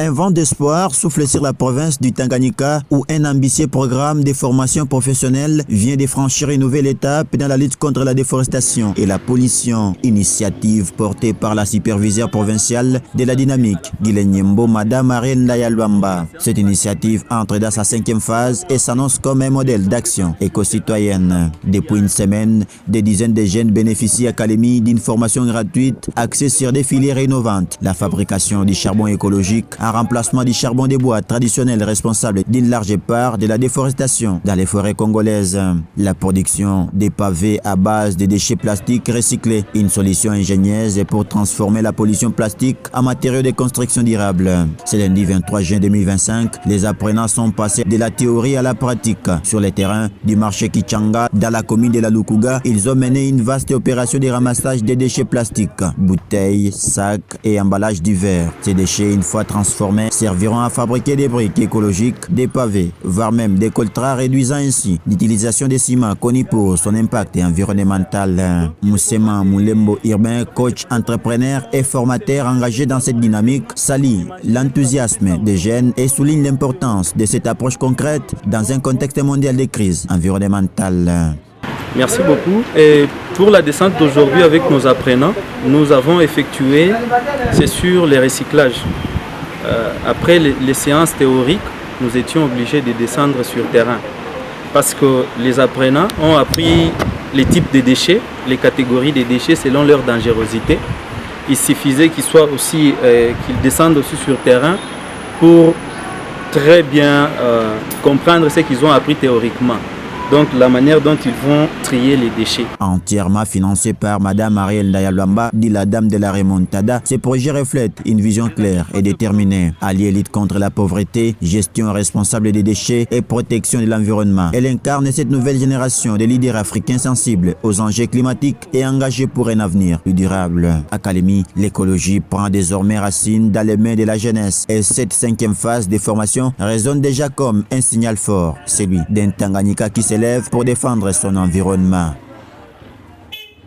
Un vent d'espoir souffle sur la province du Tanganyika où un ambitieux programme de formation professionnelle vient de franchir une nouvelle étape dans la lutte contre la déforestation et la pollution. Initiative portée par la superviseure provinciale de la dynamique, Guilenyembo, Madame Ariel Ndaya Luamba. Cette initiative entre dans sa 5e phase et s'annonce comme un modèle d'action éco-citoyenne. Depuis une semaine, des dizaines de jeunes bénéficient à Kalemi d'une formation gratuite axée sur des filières innovantes. La fabrication du charbon écologique en remplacement du charbon de bois traditionnel responsable d'une large part de la déforestation dans les forêts congolaises. La production des pavés à base de déchets plastiques recyclés, une solution ingénieuse pour transformer la pollution plastique en matériaux de construction durable. Ce lundi 23 juin 2025, les apprenants sont passés de la théorie à la pratique. Sur les terrains du marché Kichanga, dans la commune de la Lukuga, ils ont mené une vaste opération de ramassage des déchets plastiques, bouteilles, sacs et emballages divers. Ces déchets, une fois transformés, serviront à fabriquer des briques écologiques, des pavés, voire même des coltras, réduisant ainsi l'utilisation des ciments connu pour son impact environnemental. Moussema Moulembo Urbain, coach, entrepreneur et formateur engagé dans cette dynamique, salue l'enthousiasme des jeunes et souligne l'importance de cette approche concrète dans un contexte mondial de crise environnementale. Merci beaucoup. Et pour la descente d'aujourd'hui avec nos apprenants, nous avons effectué, c'est sur les recyclages. Après les séances théoriques, nous étions obligés de descendre sur terrain parce que les apprenants ont appris les types de déchets, les catégories des déchets selon leur dangerosité. Il suffisait qu'ils soient aussi, qu'ils descendent aussi sur terrain pour très bien comprendre ce qu'ils ont appris théoriquement. Donc la manière dont ils vont trier les déchets. Entièrement financé par Madame Ariel Ndaya Luamba, dit la dame de la remontada, ces projets reflètent une vision claire et déterminée. Alliée lutte contre la pauvreté, gestion responsable des déchets et protection de l'environnement. Elle incarne cette nouvelle génération de leaders africains sensibles aux enjeux climatiques et engagés pour un avenir plus durable. À Kalemi, l'écologie prend désormais racine dans les mains de la jeunesse et cette 5e phase de formation résonne déjà comme un signal fort, celui d'un Tanganyika qui s'élève pour défendre son environnement.